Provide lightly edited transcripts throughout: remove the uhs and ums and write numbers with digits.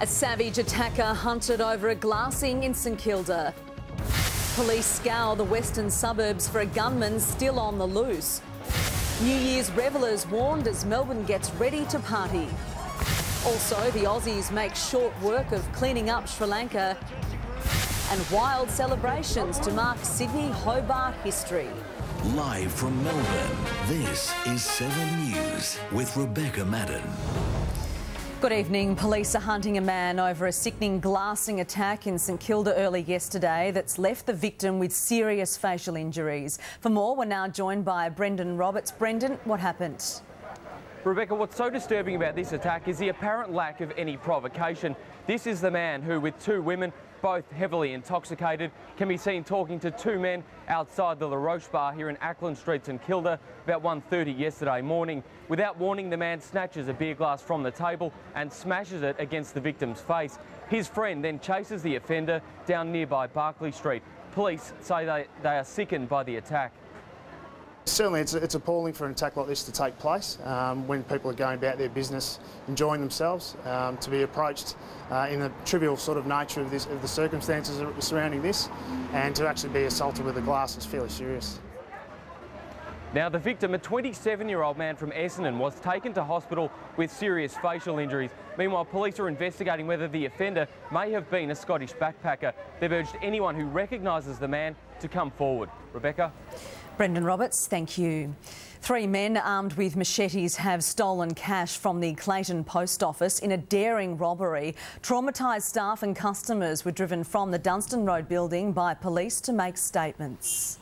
A savage attacker hunted over a glassing in St Kilda. Police scour the western suburbs for a gunman still on the loose. New Year's revellers warned as Melbourne gets ready to party. Also, the Aussies make short work of cleaning up Sri Lanka. And wild celebrations to mark Sydney Hobart history. Live from Melbourne, this is 7 News with Rebecca Maddern. Good evening. Police are hunting a man over a sickening glassing attack in St Kilda early yesterday that's left the victim with serious facial injuries. For more, we're now joined by Brendan Roberts. Brendan, what happened? Rebecca, what's so disturbing about this attack is the apparent lack of any provocation. This is the man who, with two women, both heavily intoxicated, can be seen talking to two men outside the La Roche bar here in Ackland Street, St Kilda, about 1:30 yesterday morning. Without warning, the man snatches a beer glass from the table and smashes it against the victim's face. His friend then chases the offender down nearby Barclay Street. Police say they are sickened by the attack. Certainly it's appalling for an attack like this to take place when people are going about their business, enjoying themselves, to be approached in the trivial sort of nature of the circumstances surrounding this, and to actually be assaulted with a glass is fairly serious. Now, the victim, a 27-year-old man from Essendon, was taken to hospital with serious facial injuries. Meanwhile, police are investigating whether the offender may have been a Scottish backpacker. They've urged anyone who recognises the man to come forward. Rebecca? Brendan Roberts, thank you. 3 men armed with machetes have stolen cash from the Clayton Post Office in a daring robbery. Traumatised staff and customers were driven from the Dunstan Road building by police to make statements.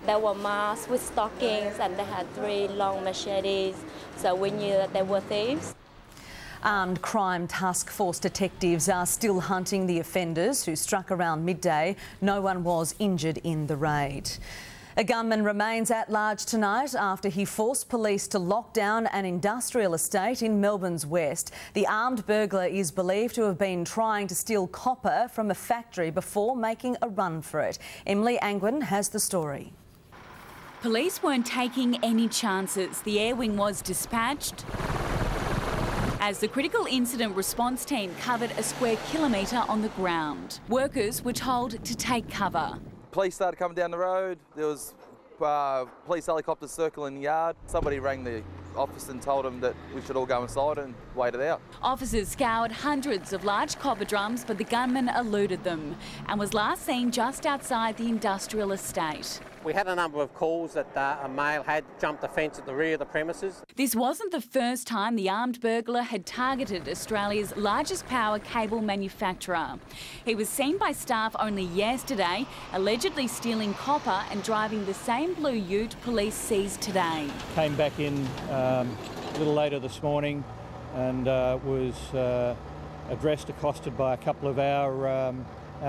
They were masked with stockings and they had 3 long machetes, so we knew that they were thieves. Armed Crime Task Force detectives are still hunting the offenders who struck around midday. No one was injured in the raid. A gunman remains at large tonight after he forced police to lock down an industrial estate in Melbourne's west. The armed burglar is believed to have been trying to steal copper from a factory before making a run for it. Emily Angwin has the story. Police weren't taking any chances. The air wing was dispatched as the critical incident response team covered a square kilometre on the ground. Workers were told to take cover. Police started coming down the road. There was police helicopters circling the yard. Somebody rang the office and told them that we should all go inside and wait it out. Officers scoured hundreds of large copper drums, but the gunman eluded them and was last seen just outside the industrial estate. We had a number of calls that a male had jumped the fence at the rear of the premises. This wasn't the first time the armed burglar had targeted Australia's largest power cable manufacturer. He was seen by staff only yesterday, allegedly stealing copper and driving the same blue ute police seized today. Came back in a little later this morning and was addressed, accosted by a couple of our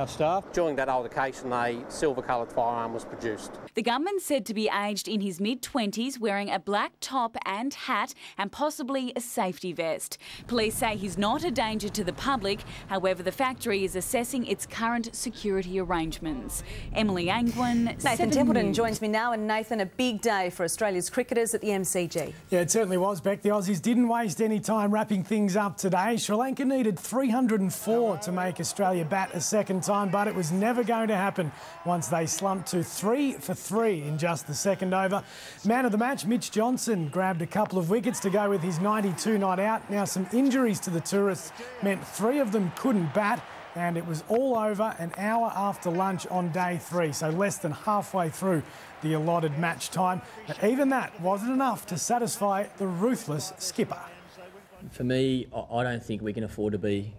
staff. During that altercation, a silver-coloured firearm was produced. The gunman said to be aged in his mid-20s, wearing a black top and hat and possibly a safety vest. Police say he's not a danger to the public. However, the factory is assessing its current security arrangements. Emily Angwin, Nathan Templeton joins me now. And Nathan, a big day for Australia's cricketers at the MCG. Yeah, it certainly was, Beck. The Aussies didn't waste any time wrapping things up today. Sri Lanka needed 304 to make Australia bat a second time, but it was never going to happen once they slumped to 3 for 3 in just the second over. Man of the match, Mitch Johnson, grabbed a couple of wickets to go with his 92 not out. Now, some injuries to the tourists meant 3 of them couldn't bat, and it was all over an hour after lunch on day 3, so less than halfway through the allotted match time. But even that wasn't enough to satisfy the ruthless skipper. For me, I don't think we can afford to be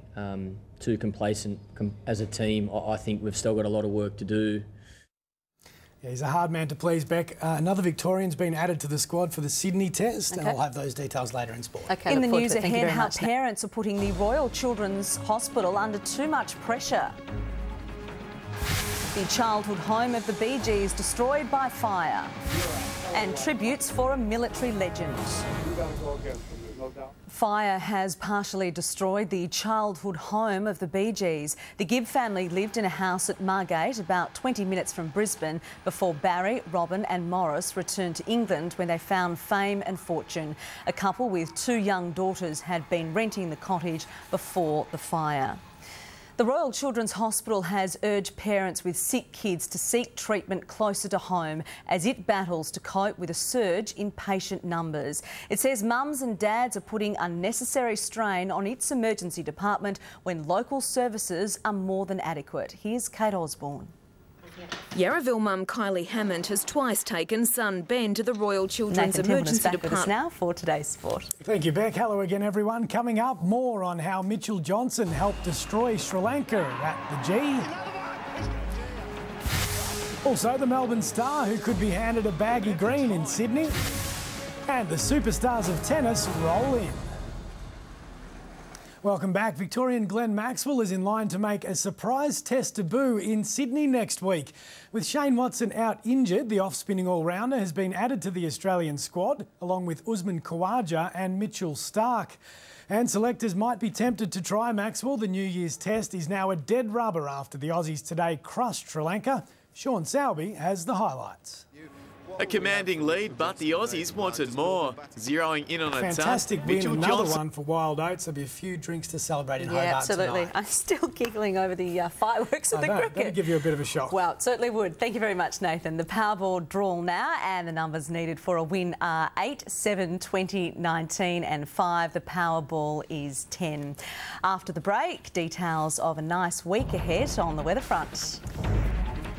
too complacent as a team. I think we've still got a lot of work to do. Yeah, he's a hard man to please, Beck. Another Victorian's been added to the squad for the Sydney Test, and I'll have those details later in sport. Okay, in the news ahead, how parents are putting the Royal Children's Hospital under too much pressure. The childhood home of the Bee Gees destroyed by fire. And tributes for a military legend. Fire has partially destroyed the childhood home of the Bee Gees. The Gibb family lived in a house at Margate, about 20 minutes from Brisbane, before Barry, Robin and Morris returned to England when they found fame and fortune. A couple with 2 young daughters had been renting the cottage before the fire. The Royal Children's Hospital has urged parents with sick kids to seek treatment closer to home as it battles to cope with a surge in patient numbers. It says mums and dads are putting unnecessary strain on its emergency department when local services are more than adequate. Here's Kate Osborne. Yarraville mum Kylie Hammond has twice taken son Ben to the Royal Children's Nathan Emergency back with us Department. now for today's sport. Thank you, Beck. Hello again, everyone. Coming up, more on how Mitchell Johnson helped destroy Sri Lanka at the G. Also, the Melbourne star who could be handed a baggy green in Sydney. And the superstars of tennis roll in. Welcome back. Victorian Glenn Maxwell is in line to make a surprise test debut in Sydney next week. With Shane Watson out injured, the off-spinning all-rounder has been added to the Australian squad, along with Usman Khawaja and Mitchell Starc. And selectors might be tempted to try Maxwell. The New Year's test is now a dead rubber after the Aussies today crushed Sri Lanka. Sean Salby has the highlights. A commanding lead, but the Aussies wanted more. Zeroing in on a fantastic win, another one for Wild Oats. There'll be a few drinks to celebrate in Hobart absolutely. tonight. I'm still giggling over the fireworks of the cricket. That'll give you a bit of a shock. Well, it certainly would. Thank you very much, Nathan. The Powerball draw now, and the numbers needed for a win are 8, 7, 20, 19 and 5. The Powerball is 10. After the break, details of a nice week ahead on the weather front.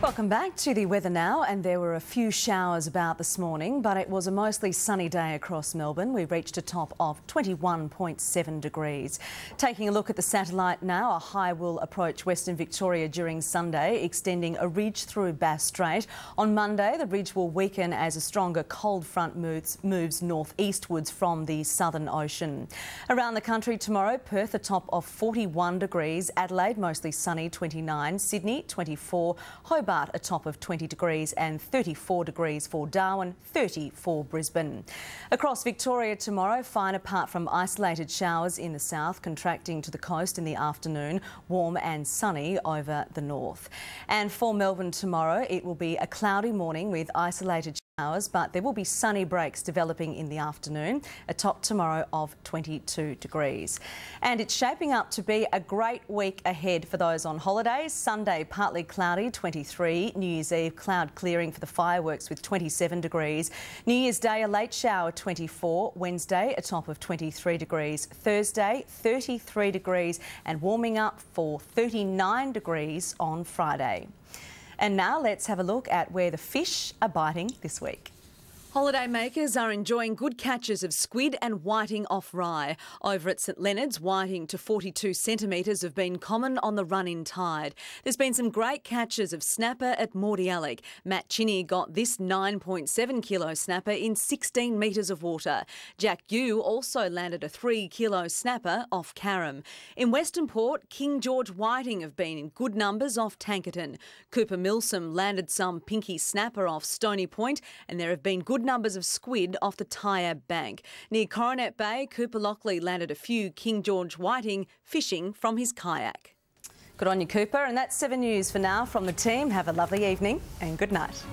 Welcome back to the weather now, and there were a few showers about this morning, but it was a mostly sunny day across Melbourne. We reached a top of 21.7 degrees. Taking a look at the satellite now, a high will approach Western Victoria during Sunday, extending a ridge through Bass Strait. On Monday, the ridge will weaken as a stronger cold front moves northeastwards from the Southern Ocean. Around the country tomorrow, Perth a top of 41 degrees, Adelaide mostly sunny 29, Sydney 24, Hobart a top of 20 degrees and 34 degrees for Darwin, 30 for Brisbane. Across Victoria tomorrow, fine apart from isolated showers in the south, contracting to the coast in the afternoon, warm and sunny over the north. And for Melbourne tomorrow, it will be a cloudy morning with isolated showers, but there will be sunny breaks developing in the afternoon, a top tomorrow of 22 degrees. And it's shaping up to be a great week ahead for those on holidays. Sunday, partly cloudy, 23. New Year's Eve, cloud clearing for the fireworks with 27 degrees. New Year's Day, a late shower, 24. Wednesday, a top of 23 degrees. Thursday, 33 degrees and warming up for 39 degrees on Friday. And now let's have a look at where the fish are biting this week. Holiday makers are enjoying good catches of squid and whiting off Rye. Over at St Leonard's, whiting to 42 centimetres have been common on the run-in tide. There's been some great catches of snapper at Mordialloc. Matt Chinney got this 9.7 kilo snapper in 16 metres of water. Jack Yu also landed a 3 kilo snapper off Carrum. In Western Port, King George whiting have been in good numbers off Tankerton. Cooper Milsom landed some pinky snapper off Stony Point, and there have been good numbers of squid off the Tyab Bank. Near Coronet Bay, Cooper Lockley landed a few King George whiting fishing from his kayak. Good on you, Cooper. And that's 7 News for now from the team. Have a lovely evening and good night.